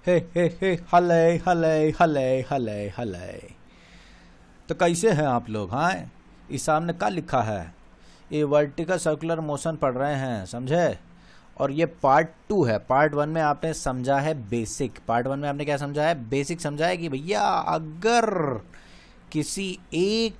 हे हले हले हले हले हले। तो कैसे हैं आप लोग? हाँ, इस सामने क्या लिखा है? ये वर्टिकल सर्कुलर मोशन पढ़ रहे हैं, समझे? और ये पार्ट 2 है। पार्ट 1 में आपने समझा है बेसिक। पार्ट 1 में आपने क्या समझा है? बेसिक समझा है कि भैया अगर किसी एक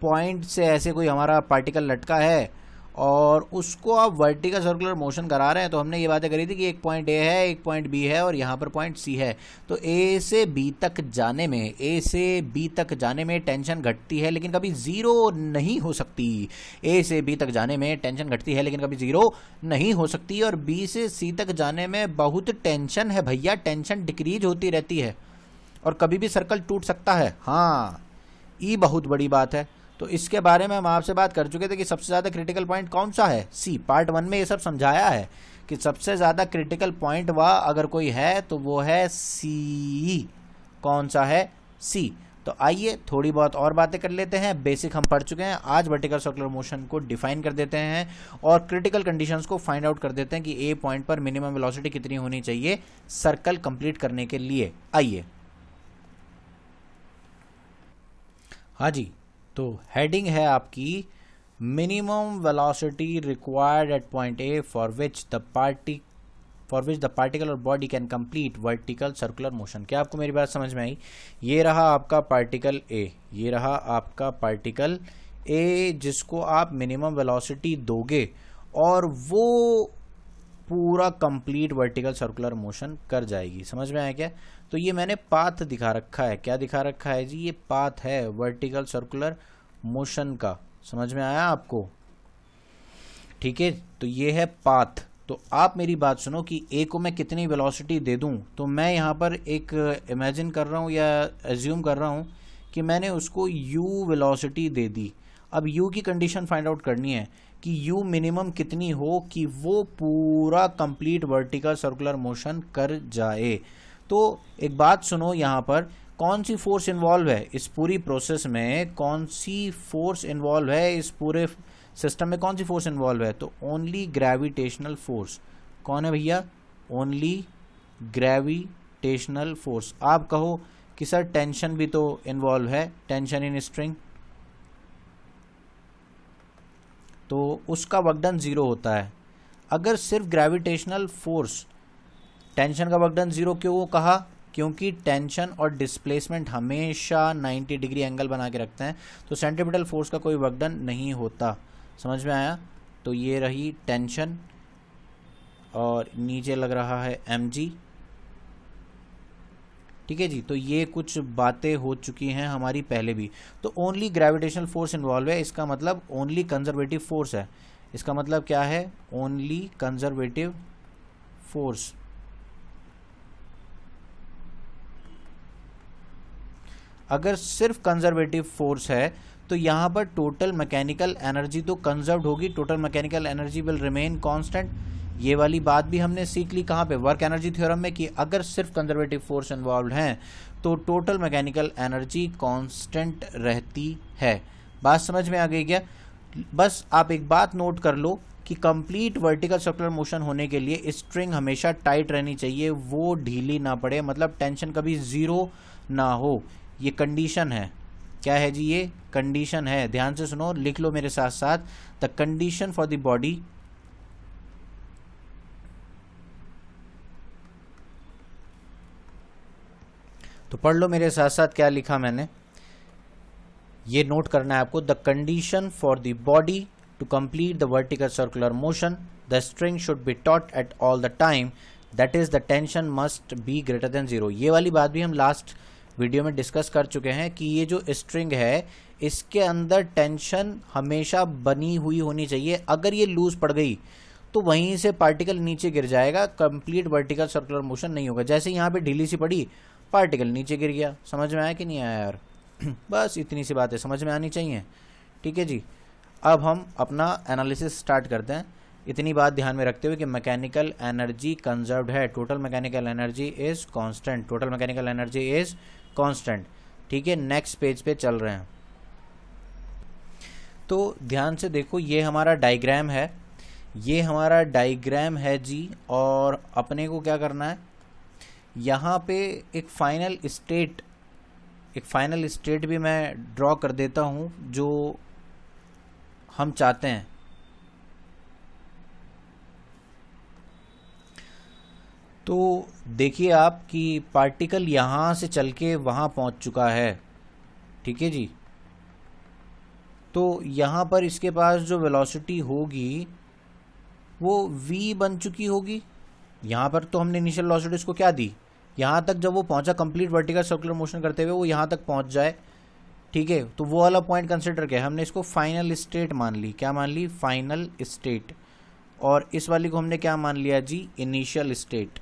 पॉइंट से ऐसे कोई हमारा पार्टिकल लटका है और उसको आप वर्टिकल सर्कुलर मोशन करा रहे हैं, तो हमने ये बातें करी थी कि एक पॉइंट ए है, एक पॉइंट बी है और यहाँ पर पॉइंट सी है। तो ए से बी तक जाने में टेंशन घटती है लेकिन कभी ज़ीरो नहीं हो सकती। ए से बी तक जाने में टेंशन घटती है लेकिन कभी ज़ीरो नहीं हो सकती। और बी से सी तक जाने में बहुत टेंशन है भैया, टेंशन डिक्रीज होती रहती है और कभी भी सर्कल टूट सकता है। हाँ, ये बहुत बड़ी बात है। तो इसके बारे में हम आपसे बात कर चुके थे कि सबसे ज़्यादा क्रिटिकल पॉइंट कौन सा है? सी। पार्ट 1 में ये सब समझाया है कि सबसे ज़्यादा क्रिटिकल पॉइंट वह अगर कोई है तो वो है सी। कौन सा है? सी। तो आइए थोड़ी बहुत और बातें कर लेते हैं। बेसिक हम पढ़ चुके हैं, आज वर्टिकल सर्कुलर मोशन को डिफाइन कर देते हैं और क्रिटिकल कंडीशंस को फाइंड आउट कर देते हैं कि ए पॉइंट पर मिनिमम वेलोसिटी कितनी होनी चाहिए सर्कल कंप्लीट करने के लिए। आइए। हाँ जी, तो हेडिंग है आपकी minimum velocity required at point A for which the particle और body can complete vertical circular motion. क्या आपको मेरी बात समझ में आई? ये रहा आपका पार्टिकल ए, ये रहा आपका पार्टिकल ए जिसको आप मिनिमम वेलोसिटी दोगे और वो पूरा कंप्लीट वर्टिकल सर्कुलर मोशन कर जाएगी। समझ में आया क्या? तो ये मैंने पाथ दिखा रखा है। क्या दिखा रखा है जी? ये पाथ है वर्टिकल सर्कुलर मोशन का। समझ में आया आपको? ठीक है, तो ये है पाथ। तो आप मेरी बात सुनो कि ए को मैं कितनी वेलोसिटी दे दूं, तो मैं यहाँ पर एक इमेजिन कर रहा हूँ या एज्यूम कर रहा हूँ कि मैंने उसको u वेलोसिटी दे दी। अब u की कंडीशन फाइंड आउट करनी है कि u मिनिमम कितनी हो कि वो पूरा कंप्लीट वर्टिकल सर्कुलर मोशन कर जाए। तो एक बात सुनो, यहाँ पर कौन सी फोर्स इन्वॉल्व है इस पूरी प्रोसेस में? कौन सी फोर्स इन्वॉल्व है इस पूरे सिस्टम में? कौन सी फोर्स इन्वॉल्व है? तो ओनली ग्रेविटेशनल फोर्स। कौन है भैया? Only gravitational force. आप कहो कि सर टेंशन भी तो इन्वॉल्व है, टेंशन इन स्ट्रिंग, तो उसका वर्कडन ज़ीरो होता है। अगर सिर्फ ग्रेविटेशनल फोर्स, टेंशन का वर्कडन ज़ीरो क्यों कहा? क्योंकि टेंशन और डिस्प्लेसमेंट हमेशा 90 डिग्री एंगल बना के रखते हैं, तो सेंट्रीपिटल फोर्स का कोई वर्कडन नहीं होता। समझ में आया? तो ये रही टेंशन और नीचे लग रहा है mg। ठीक है जी, तो ये कुछ बातें हो चुकी हैं हमारी पहले भी। तो ओनली ग्रेविटेशनल फोर्स इन्वॉल्व है, इसका मतलब ओनली कंजर्वेटिव फोर्स है। इसका मतलब क्या है? Only conservative force. अगर सिर्फ कंजर्वेटिव फोर्स है तो यहाँ पर टोटल मैकेनिकल एनर्जी तो कंजर्व्ड होगी, total mechanical energy will remain constant. ये वाली बात भी हमने सीख ली कहाँ पे? वर्क एनर्जी थ्योरम में, कि अगर सिर्फ कंजर्वेटिव फोर्स इन्वॉल्व हैं तो टोटल मैकेनिकल एनर्जी कांस्टेंट रहती है। बात समझ में आ गई क्या? बस आप एक बात नोट कर लो कि कंप्लीट वर्टिकल सर्कुलर मोशन होने के लिए स्ट्रिंग हमेशा टाइट रहनी चाहिए, वो ढीली ना पड़े, मतलब टेंशन कभी ज़ीरो ना हो। ये कंडीशन है। क्या है जी? ये कंडीशन है। ध्यान से सुनो, लिख लो मेरे साथ साथ। The condition for the body तो पढ़ लो मेरे साथ साथ क्या लिखा मैंने, ये नोट करना है आपको। The condition for the body to complete the vertical circular motion, the string should be taut at all the time, that is the tension must be greater than zero. ये वाली बात भी हम लास्ट वीडियो में discuss कर चुके हैं कि ये जो स्ट्रिंग है इसके अंदर टेंशन हमेशा बनी हुई होनी चाहिए। अगर ये लूज पड़ गई तो वहीं से पार्टिकल नीचे गिर जाएगा, कंप्लीट वर्टिकल सर्कुलर मोशन नहीं होगा। जैसे यहाँ पे ढीली सी पड़ी, पार्टिकल नीचे गिर गया। समझ में आया कि नहीं आया यार? बस इतनी सी बात है, समझ में आनी चाहिए। ठीक है जी, अब हम अपना एनालिसिस स्टार्ट करते हैं। इतनी बात ध्यान में रखते हुए कि मैकेनिकल एनर्जी कंजर्व्ड है, total mechanical energy is constant, total mechanical energy is constant. ठीक है, नेक्स्ट पेज पे चल रहे हैं। तो ध्यान से देखो, ये हमारा डायग्राम है, ये हमारा डायग्राम है जी। और अपने को क्या करना है? यहाँ पे एक फाइनल स्टेट भी मैं ड्रॉ कर देता हूँ जो हम चाहते हैं। तो देखिए आप कि पार्टिकल यहाँ से चल के वहाँ पहुँच चुका है, ठीक है जी। तो यहाँ पर इसके पास जो वेलोसिटी होगी वो v बन चुकी होगी। यहाँ पर तो हमने इनिशियल वेलोसिटी इसको क्या दी, यहाँ तक जब वो पहुँचा कंप्लीट वर्टिकल सर्कुलर मोशन करते हुए वो यहाँ तक पहुँच जाए, ठीक है। तो वो वाला पॉइंट कंसिडर किया हमने, इसको फाइनल स्टेट मान ली। क्या मान ली? Final state. और इस वाली को हमने क्या मान लिया जी? इनिशियल स्टेट,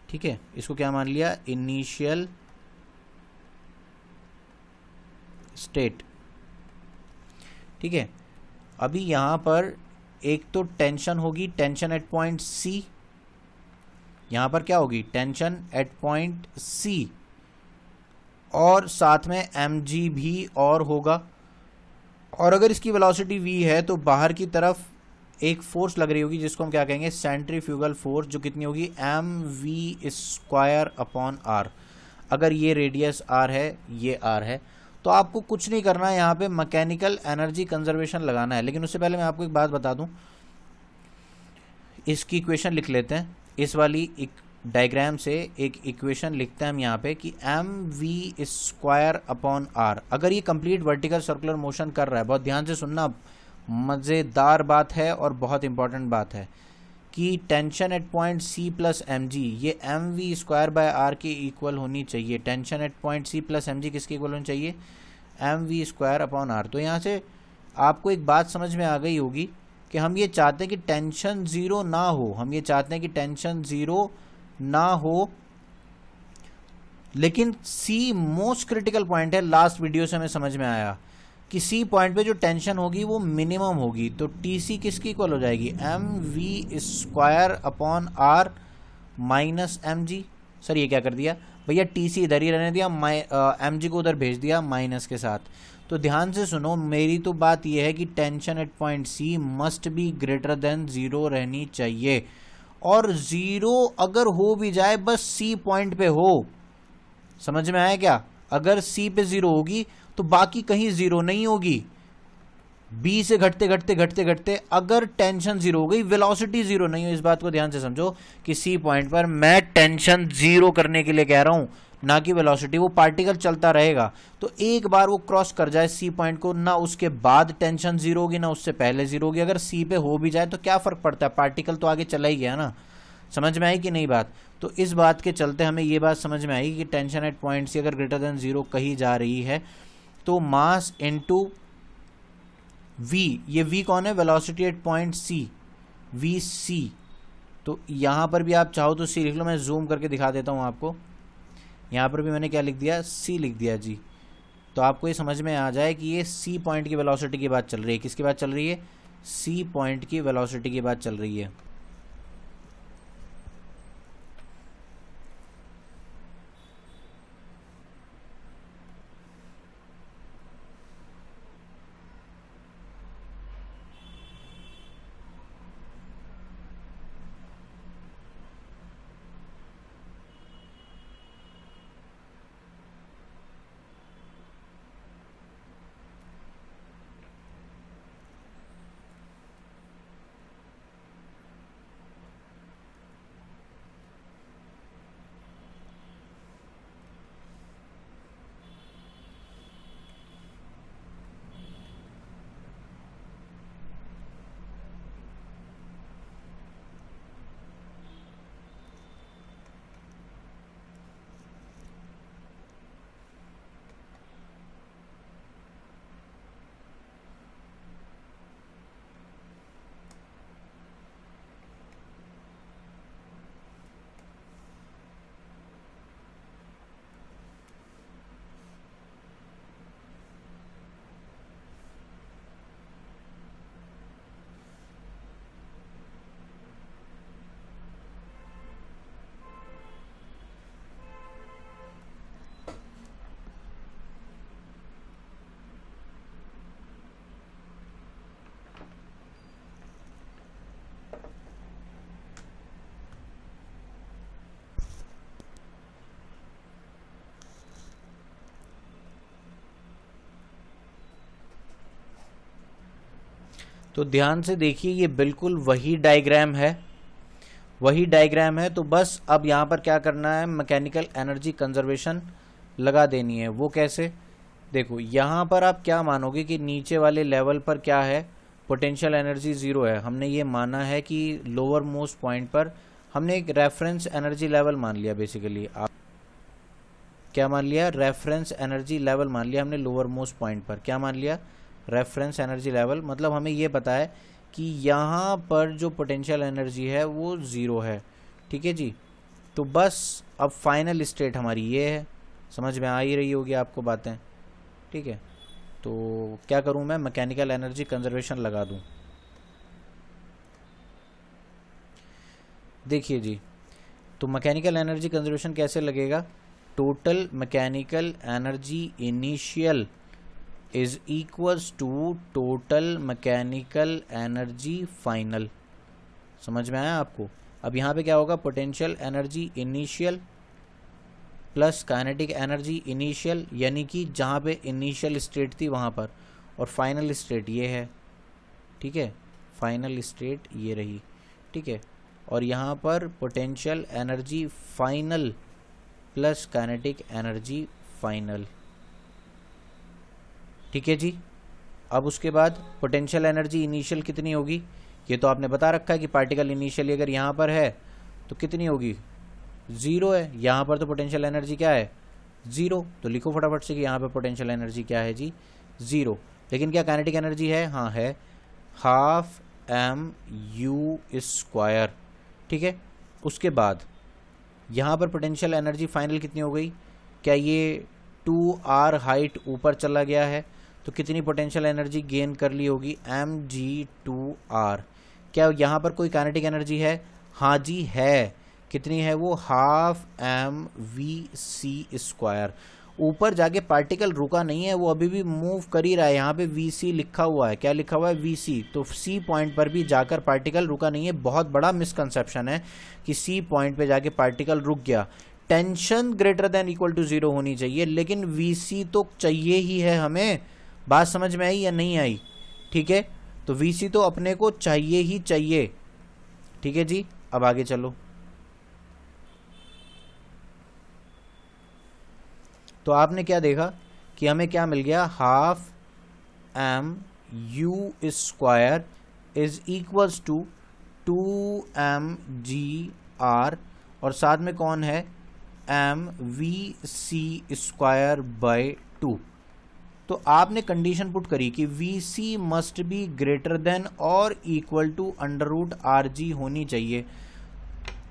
ठीक है। इसको क्या मान लिया? इनिशियल स्टेट, ठीक है। अभी यहाँ पर एक तो टेंशन होगी, टेंशन एट पॉइंट सी। यहाँ पर क्या होगी? टेंशन एट पॉइंट सी, और साथ में mg भी और होगा। और अगर इसकी वेलोसिटी v है तो बाहर की तरफ एक फोर्स लग रही होगी जिसको हम क्या कहेंगे? सेंट्रीफ्यूगल फोर्स, जो कितनी होगी? mv² upon r। अगर ये रेडियस r है, ये r है, तो आपको कुछ नहीं करना है, यहाँ पे मैकेनिकल एनर्जी कंजर्वेशन लगाना है। लेकिन उससे पहले मैं आपको एक बात बता दूं, इसकी इक्वेशन लिख लेते हैं। इस वाली एक डायग्राम से एक इक्वेशन लिखते हैं हम यहाँ पे कि mv² अपॉन r। अगर ये कंप्लीट वर्टिकल सर्कुलर मोशन कर रहा है, बहुत ध्यान से सुनना, मज़ेदार बात है और बहुत इंपॉर्टेंट बात है, कि tension at point C plus M G ये mv² के इक्वल होनी चाहिए। Tension at point C plus M G किसके इक्वल होनी चाहिए? mv² upon r। तो यहाँ से आपको एक बात समझ में आ गई होगी कि हम ये चाहते हैं कि टेंशन ज़ीरो ना हो, हम ये चाहते हैं कि टेंशन ज़ीरो ना हो। लेकिन C मोस्ट क्रिटिकल पॉइंट है। लास्ट वीडियो से हमें समझ में आया कि C पॉइंट पे जो टेंशन होगी वो मिनिमम होगी। तो TC किसकी इक्वल हो जाएगी? mv² upon r minus mg। Sir ये क्या कर दिया भैया? TC इधर ही रहने दिया, mg को उधर भेज दिया माइनस के साथ। तो ध्यान से सुनो, मेरी तो बात यह है कि tension at point C must be greater than 0 रहनी चाहिए। और 0 अगर हो भी जाए, बस C पॉइंट पे हो। समझ में आया क्या? अगर C पे 0 होगी तो बाकी कहीं 0 नहीं होगी। B से घटते घटते घटते घटते अगर टेंशन 0 हो गई, वेलोसिटी 0 नहीं हो। इस बात को ध्यान से समझो कि C पॉइंट पर मैं टेंशन 0 करने के लिए कह रहा हूं, ना कि वेलोसिटी। वो पार्टिकल चलता रहेगा, तो एक बार वो क्रॉस कर जाए C पॉइंट को, ना उसके बाद टेंशन 0 होगी ना उससे पहले 0 होगी। अगर C पे हो भी जाए तो क्या फर्क पड़ता है? पार्टिकल तो आगे चला ही गया ना। समझ में आई कि नहीं बात? तो इस बात के चलते हमें ये बात समझ में आई कि टेंशन एट पॉइंट C अगर ग्रेटर देन 0 कही जा रही है तो मास इनटू v, ये v कौन है? Velocity at point C, vc। तो यहाँ पर भी आप चाहो तो c लिख लो, मैं जूम करके दिखा देता हूँ आपको। यहाँ पर भी मैंने क्या लिख दिया? c लिख दिया जी। तो आपको ये समझ में आ जाए कि ये c पॉइंट की वेलोसिटी की बात चल रही है। किसकी बात चल रही है? c पॉइंट की वेलोसिटी की बात चल रही है। तो ध्यान से देखिए, ये बिल्कुल वही डायग्राम है, वही डायग्राम है। तो बस अब यहाँ पर क्या करना है, मैकेनिकल एनर्जी कंजर्वेशन लगा देनी है। वो कैसे, देखो यहाँ पर आप क्या मानोगे कि नीचे वाले लेवल पर क्या है, पोटेंशियल एनर्जी ज़ीरो है। हमने ये माना है कि लोअर मोस्ट पॉइंट पर हमने एक रेफरेंस एनर्जी लेवल मान लिया। बेसिकली आप क्या मान लिया, रेफरेंस एनर्जी लेवल मान लिया हमने लोअर मोस्ट पॉइंट पर। क्या मान लिया, रेफरेंस एनर्जी लेवल। मतलब हमें ये पता है कि यहाँ पर जो पोटेंशियल एनर्जी है वो ज़ीरो है। ठीक है जी। तो बस अब फाइनल स्टेट हमारी ये है, समझ में आ ही रही होगी आपको बातें। ठीक है, तो क्या करूँ मैं, मैकेनिकल एनर्जी कंजर्वेशन लगा दूँ। देखिए जी, तो मैकेनिकल एनर्जी कंजर्वेशन कैसे लगेगा, total mechanical energy initial is equals to total mechanical energy final. समझ में आया आपको। अब यहाँ पे क्या होगा, potential energy initial plus kinetic energy initial, यानी कि जहाँ पे इनिशियल स्टेट थी वहाँ पर, और फाइनल स्टेट ये है। ठीक है, फाइनल स्टेट ये रही। ठीक है, और यहाँ पर potential energy final plus kinetic energy final. ठीक है जी। अब उसके बाद पोटेंशियल एनर्जी इनिशियल कितनी होगी, ये तो आपने बता रखा है कि पार्टिकल इनिशियली अगर यहाँ पर है तो कितनी होगी, ज़ीरो है। यहाँ पर तो पोटेंशियल एनर्जी क्या है, ज़ीरो। तो लिखो फटाफट से कि यहाँ पर पोटेंशियल एनर्जी क्या है जी, ज़ीरो। लेकिन क्या काइनेटिक एनर्जी है, हाँ है, हाफ एम यू स्क्वायर। ठीक है, उसके बाद यहाँ पर पोटेंशियल एनर्जी फाइनल कितनी हो गई, क्या ये 2r हाइट ऊपर चला गया है तो कितनी पोटेंशियल एनर्जी गेन कर ली होगी, mg2r। क्या यहाँ पर कोई काइनेटिक एनर्जी है, हाँ जी है। कितनी है वो, half M V C square. ऊपर जाके पार्टिकल रुका नहीं है, वो अभी भी मूव कर ही रहा है। यहाँ पे वी सी लिखा हुआ है, क्या लिखा हुआ है, वी सी। तो सी पॉइंट पर भी जाकर पार्टिकल रुका नहीं है। बहुत बड़ा मिसकंसेप्शन है कि सी पॉइंट पे जाके पार्टिकल रुक गया। Tension greater than equal to zero होनी चाहिए, लेकिन वी सी तो चाहिए ही है हमें। बात समझ में आई या नहीं आई, ठीक है। तो वी सी तो अपने को चाहिए ही चाहिए, ठीक है जी। अब आगे चलो, तो आपने क्या देखा कि हमें क्या मिल गया, half M U square is equals to 2mg/r, और साथ में कौन है, mvc स्क्वायर बाय 2। तो आपने कंडीशन पुट करी कि vc must be greater than और इक्वल टू √rg होनी चाहिए।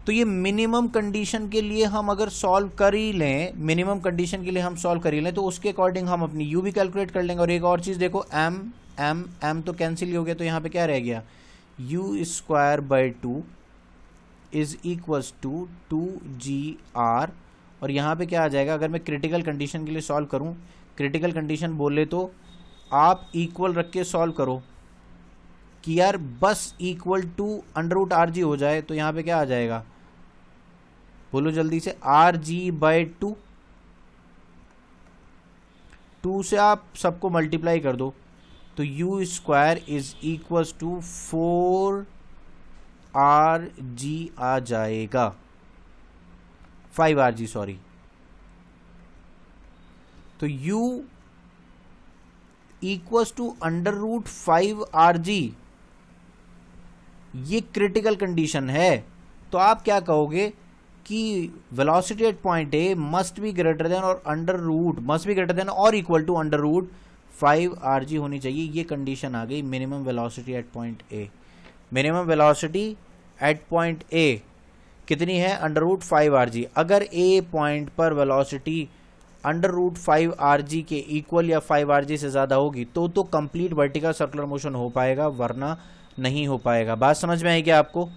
तो ये मिनिमम कंडीशन के लिए हम अगर सॉल्व कर ही लें, मिनिमम कंडीशन के लिए हम सॉल्व कर ही लें, तो उसके अकॉर्डिंग हम अपनी यू भी कैलकुलेट कर लेंगे। और एक और चीज़ देखो, m तो कैंसिल हो गया, तो यहाँ पे क्या रह गया, u square by 2 is equals to 2gr। और यहाँ पे क्या आ जाएगा, अगर मैं क्रिटिकल कंडीशन के लिए सॉल्व करूँ, क्रिटिकल कंडीशन बोले तो आप इक्वल रख के सॉल्व करो कि यार बस इक्वल टू √rg हो जाए। तो यहाँ पे क्या आ जाएगा, बोलो जल्दी से, rg/2। 2 से आप सबको मल्टीप्लाई कर दो तो u square is equals to 4rg आ जाएगा, 5rg सॉरी। तो u इक्वल्स टू √5rg, ये क्रिटिकल कंडीशन है। तो आप क्या कहोगे कि velocity at point A must be greater than और मस्ट बी ग्रेटर देन और इक्वल टू √5rg होनी चाहिए। ये कंडीशन आ गई minimum velocity at point A. Minimum velocity at point ए कितनी है, √5rg। अगर ए पॉइंट पर वेलोसिटी √5rg के इक्वल या 5rg से ज़्यादा होगी तो कंप्लीट वर्टिकल सर्कुलर मोशन हो पाएगा, वरना नहीं हो पाएगा। बात समझ में आई क्या आपको।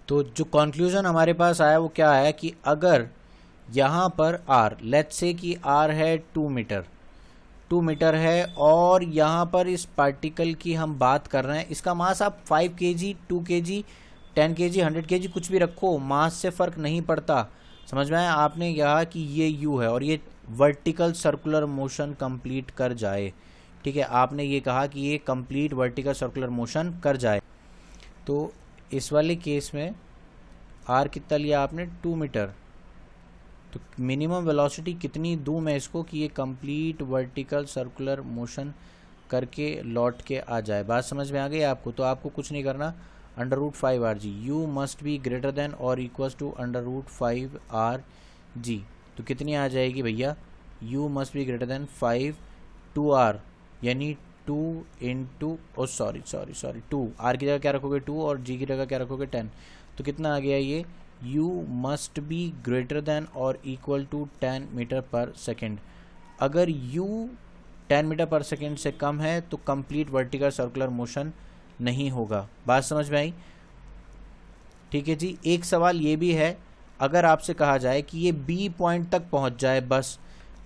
तो जो कंक्लूजन हमारे पास आया वो क्या है कि अगर यहाँ पर r, लेट्स से कि r है 2 मीटर है, और यहाँ पर इस पार्टिकल की हम बात कर रहे हैं, इसका मास आप 5 kg 2 kg 10 kg 100 kg कुछ भी रखो, मास से फ़र्क नहीं पड़ता। समझ में आया। आपने कहा कि ये u है और ये वर्टिकल सर्कुलर मोशन कंप्लीट कर जाए, ठीक है, आपने ये कहा कि ये कंप्लीट वर्टिकल सर्कुलर मोशन कर जाए। तो इस वाले केस में आर कितना लिया आपने, 2 मीटर। तो मिनिमम वेलोसिटी कितनी दूं मैं इसको कि ये कंप्लीट वर्टिकल सर्कुलर मोशन करके लौट के आ जाए। बात समझ में आ गई आपको? तो आपको कुछ नहीं करना, √5 rg, you must be greater than और इक्वल्स टू √5 rg। तो कितनी आ जाएगी भैया, u must be greater then 5 2r, यानी 2 इंटू, ओ सॉरी 2, r की जगह क्या रखोगे 2 और g की जगह क्या रखोगे 10। तो कितना आ गया ये, u must be greater than और इक्वल टू 10 मीटर पर सेकेंड। अगर u 10 मीटर पर सेकेंड से कम है तो कंप्लीट वर्टिकल सर्कुलर मोशन नहीं होगा। बात समझ में आई? ठीक है जी। एक सवाल ये भी है, अगर आपसे कहा जाए कि ये बी पॉइंट तक पहुंच जाए, बस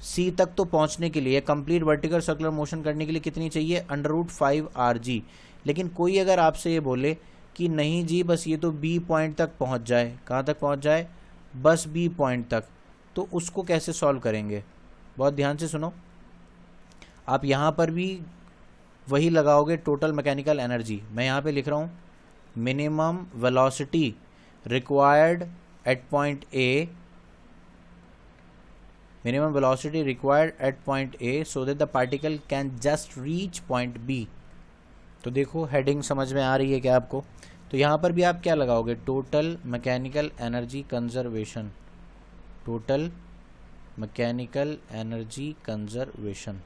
सी तक तो पहुंचने के लिए कंप्लीट वर्टिकल सर्कुलर मोशन करने के लिए कितनी चाहिए, √5 rg। लेकिन कोई अगर आपसे ये बोले कि नहीं जी बस ये तो बी पॉइंट तक पहुंच जाए, कहाँ तक पहुंच जाए, बस बी पॉइंट तक, तो उसको कैसे सॉल्व करेंगे? बहुत ध्यान से सुनो। आप यहाँ पर भी वही लगाओगे, टोटल मैकेनिकल एनर्जी। मैं यहाँ पे लिख रहा हूँ minimum velocity required at point A, minimum velocity required at point A so that the particle can just reach point B। तो देखो हेडिंग समझ में आ रही है क्या आपको? तो यहाँ पर भी आप क्या लगाओगे, total mechanical energy conservation, total mechanical energy conservation.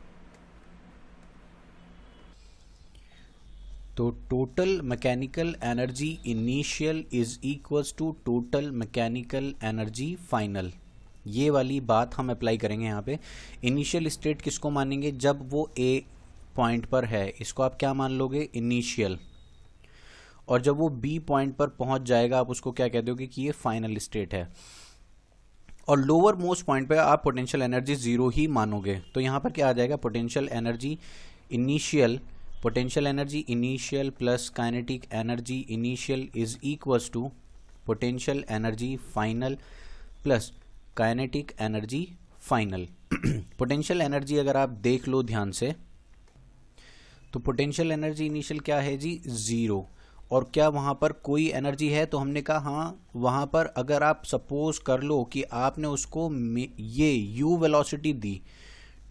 तो total mechanical energy initial is equals to total mechanical energy final. ये वाली बात हम अप्लाई करेंगे यहाँ पे। इनिशियल स्टेट किसको मानेंगे, जब वो ए पॉइंट पर है, इसको आप क्या मान लोगे, इनिशियल। और जब वो बी पॉइंट पर पहुंच जाएगा आप उसको क्या कह दोगे कि ये फाइनल स्टेट है। और लोअर मोस्ट पॉइंट पे आप पोटेंशियल एनर्जी 0 ही मानोगे। तो यहाँ पर क्या आ जाएगा, potential energy initial, potential energy initial plus kinetic energy initial is equals to potential energy final plus kinetic energy final. Potential energy अगर आप देख लो ध्यान से, तो पोटेंशियल एनर्जी इनिशियल क्या है जी, 0। और क्या वहाँ पर कोई एनर्जी है, तो हमने कहा हाँ, वहाँ पर अगर आप सपोज कर लो कि आपने उसको ये u वेलोसिटी दी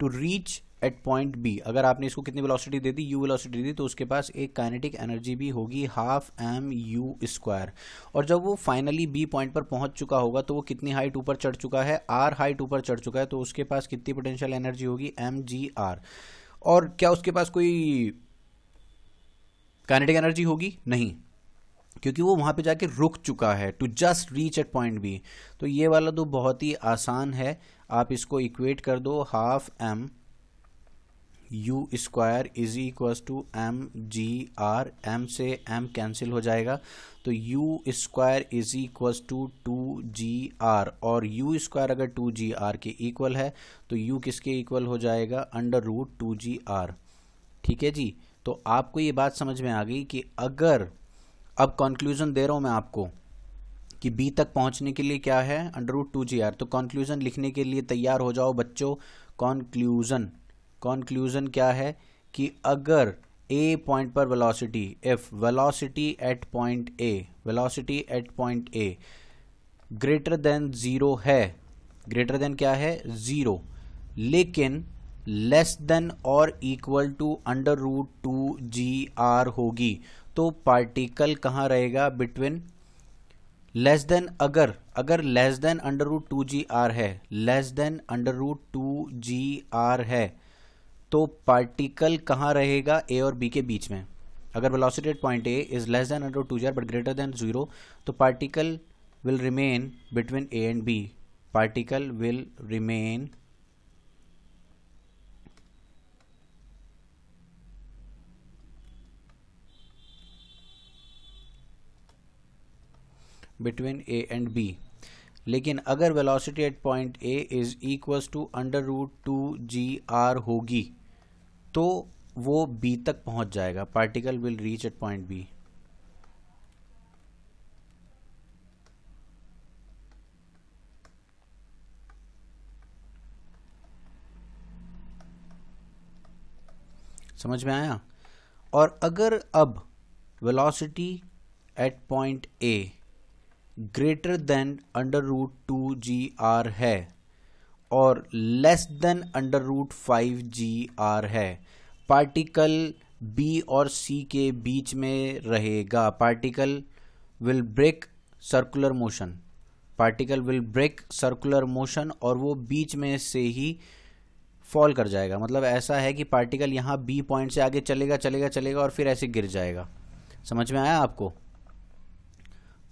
to reach at point B, अगर आपने इसको कितनी वेलोसिटी दे दी, u वेलोसिटी दी, तो उसके पास एक काइनेटिक एनर्जी भी होगी ½ mu²। और जब वो फाइनली बी पॉइंट पर पहुंच चुका होगा तो वो कितनी हाइट ऊपर चढ़ चुका है, r हाइट ऊपर चढ़ चुका है, तो उसके पास कितनी पोटेंशियल एनर्जी होगी, mgr। और क्या उसके पास कोई काइनेटिक एनर्जी होगी, नहीं, क्योंकि वो वहां पे जाके रुक चुका है, to just reach at point B. तो ये वाला तो बहुत ही आसान है, आप इसको इक्वेट कर दो, ½ mu² is equal to mgr, m से m कैंसिल हो जाएगा, तो u² is equal to 2gr, और u² अगर 2gr के इक्वल है तो u किसके इक्वल हो जाएगा, √2gr। ठीक है जी। तो आपको ये बात समझ में आ गई कि अगर, अब कंक्लूजन दे रहा हूं मैं आपको कि बी तक पहुंचने के लिए क्या है, √2gr। तो कंक्लूजन लिखने के लिए तैयार हो जाओ बच्चों। कंक्लूजन क्या है कि अगर ए पॉइंट पर velocity, if velocity at point A greater than 0 है, ग्रेटर देन क्या है, 0, लेकिन लेस देन और इक्वल टू √2gr होगी, तो पार्टिकल कहाँ रहेगा, बिटवीन लेस देन, अगर लेस देन √2gr है, लेस देन √2gr है, तो पार्टिकल कहाँ रहेगा, ए और बी के बीच में। अगर velocity at point A is less than √2gr but greater than 0, तो particle will remain between A and B, particle will remain between A and B. लेकिन अगर velocity at point A is equals to √2gr होगी तो वो B तक पहुंच जाएगा, particle will reach at point B. समझ में आया। और अगर अब velocity at point A greater than √2 g r है और लेस देन √5 g r है, पार्टिकल बी और सी के बीच में रहेगा। Particle will break circular motion, particle will break circular motion और वो बीच में से ही फॉल कर जाएगा। मतलब ऐसा है कि पार्टिकल यहाँ बी पॉइंट से आगे चलेगा चलेगा चलेगा और फिर ऐसे गिर जाएगा। समझ में आया आपको।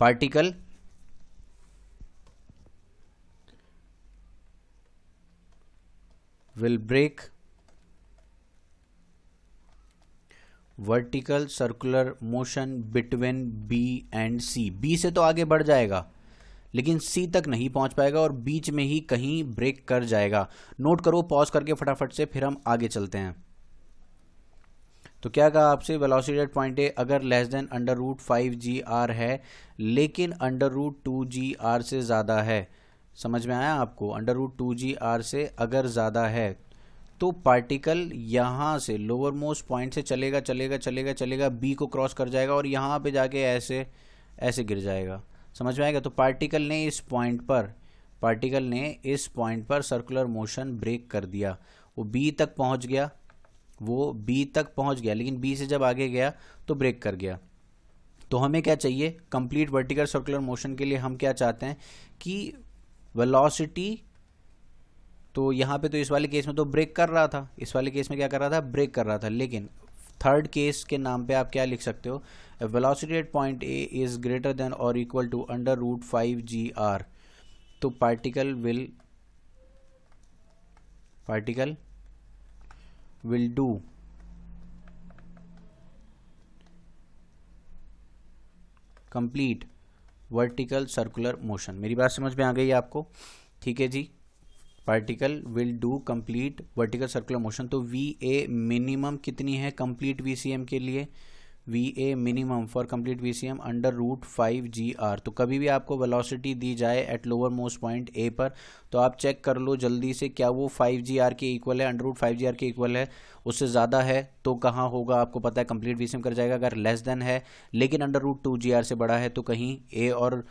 Particle will break vertical circular motion between B and C. B से तो आगे बढ़ जाएगा लेकिन सी तक नहीं पहुंच पाएगा और बीच में ही कहीं ब्रेक कर जाएगा। नोट करो पॉज करके फटाफट से, फिर हम आगे चलते हैं। तो क्या कहा आपसे, वेलोसिटी एट पॉइंट ए अगर लेस देन √5 g r है लेकिन √2 g r से ज़्यादा है। समझ में आया आपको। √2 g r से अगर ज़्यादा है तो पार्टिकल यहाँ से लोअर मोस्ट पॉइंट से चलेगा चलेगा चलेगा चलेगा, बी को क्रॉस कर जाएगा और यहाँ पे जाके ऐसे ऐसे गिर जाएगा। समझ में आएगा। तो पार्टिकल ने इस पॉइंट पर सर्कुलर मोशन ब्रेक कर दिया। वो बी तक पहुँच गया लेकिन बी से जब आगे गया तो ब्रेक कर गया। तो हमें क्या चाहिए, कंप्लीट वर्टिकल सर्कुलर मोशन के लिए हम क्या चाहते हैं कि वेलोसिटी, तो यहाँ पे तो इस वाले केस में तो ब्रेक कर रहा था, इस वाले केस में क्या कर रहा था, ब्रेक कर रहा था। लेकिन थर्ड केस के नाम पे आप क्या लिख सकते हो, velocity at point A is greater than और इक्वल टू √5 g r। तो particle will do complete vertical circular motion. मेरी बात समझ में आ गई आपको, ठीक है जी। Particle will do complete vertical circular motion. तो VA मिनिमम कितनी है कंप्लीट VCM के लिए, VA minimum for complete VCM √5 g r। तो कभी भी आपको वेलोसिटी दी जाए at lower most point A पर तो आप चेक कर लो जल्दी से क्या वो 5 g r के इक्वल है, √5 g r के इक्वल है। उससे ज़्यादा है तो कहाँ होगा आपको पता है, कंप्लीट VCM कर जाएगा। अगर लेस देन है लेकिन √2 g r से बड़ा है तो कहीं A और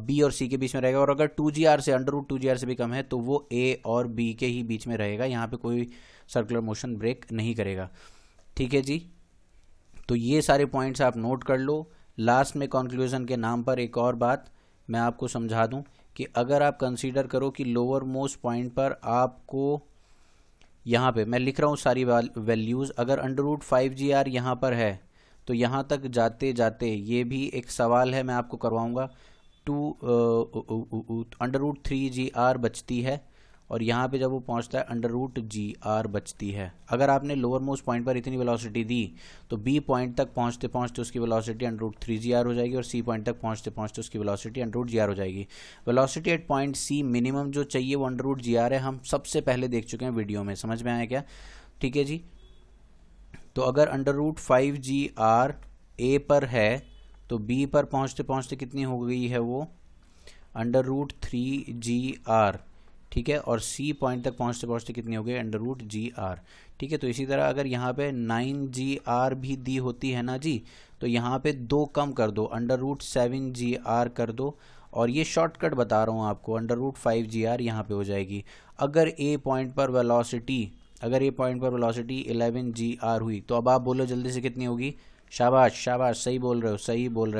B और C के बीच में रहेगा। और अगर 2 g r से √2 g r से भी कम है तो वो A और B के ही बीच में रहेगा। यहाँ पे कोई सर्कुलर मोशन ब्रेक नहीं करेगा, ठीक है जी। तो ये सारे पॉइंट्स आप नोट कर लो। लास्ट में कंक्लूजन के नाम पर एक और बात मैं आपको समझा दूं कि अगर आप कंसीडर करो कि लोअर मोस्ट पॉइंट पर आपको, यहाँ पे मैं लिख रहा हूँ सारी वैल्यूज़, अगर √5 g r यहाँ पर है तो यहाँ तक जाते जाते ये भी एक सवाल है मैं आपको करवाऊँगा, √3 g r बचती है और यहाँ पे जब वो पहुँचता है √g r बचती है। अगर आपने लोअर मोस्ट पॉइंट पर इतनी वेलोसिटी दी तो B पॉइंट तक पहुँचते पहुँचते उसकी वेलोसिटी √3 g r हो जाएगी और C पॉइंट तक पहुँचते पहुँचते उसकी वेलोसिटी √g r हो जाएगी। Velocity at point C minimum जो चाहिए वो √g r है, हम सबसे पहले देख चुके हैं वीडियो में। समझ में आया क्या, ठीक है जी। तो अगर √5 g r A पर है तो B पर पहुँचते पहुँचते कितनी हो गई है वो, √3 g r, ठीक है। और C पॉइंट तक पहुँचते पहुँचते कितनी हो गई, √g r, ठीक है। तो इसी तरह अगर यहाँ पे 9g r भी दी होती है ना जी, तो यहाँ पे 2 कम कर दो, √7g r कर दो। और ये शॉर्टकट बता रहा हूँ आपको, √5 g r यहाँ पे हो जाएगी। अगर A पॉइंट पर वेलोसिटी 11 g r हुई तो अब आप बोलो जल्दी से कितनी होगी। शाबाश शाबाश, सही बोल रहे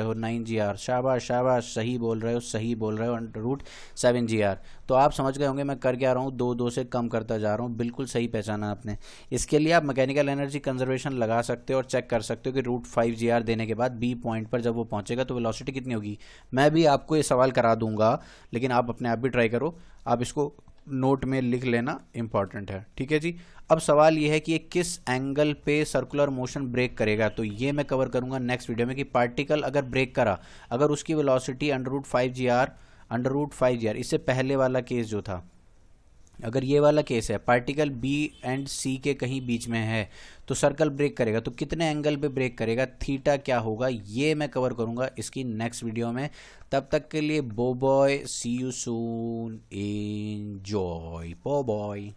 हो 9 g r। शाबाश शाबाश, सही बोल रहे हो √7 g r। तो आप समझ गए होंगे मैं कर क्या रहा हूँ, 2 से कम करता जा रहा हूँ। बिल्कुल सही पहचाना आपने। इसके लिए आप मैकेनिकल एनर्जी कंजर्वेशन लगा सकते हो और चेक कर सकते हो कि √5 g r देने के बाद B पॉइंट पर जब वो पहुँचेगा तो वेलोसिटी कितनी होगी। मैं भी आपको ये सवाल करा दूंगा लेकिन आप अपने आप भी ट्राई करो, आप इसको नोट में लिख लेना, इंपॉर्टेंट है, ठीक है जी। अब सवाल ये है कि ये किस एंगल पे सर्कुलर मोशन ब्रेक करेगा, तो ये मैं कवर करूंगा नेक्स्ट वीडियो में कि पार्टिकल अगर ब्रेक करा, अगर उसकी वेलोसिटी √5 g r, इससे पहले वाला केस जो था, अगर ये वाला केस है पार्टिकल B एंड C के कहीं बीच में है तो सर्कल ब्रेक करेगा, तो कितने एंगल पे ब्रेक करेगा, थीटा क्या होगा, ये मैं कवर करूंगा इसकी नेक्स्ट वीडियो में। तब तक के लिए बो बॉय, सी यू सून, एंजॉय, बो बॉय।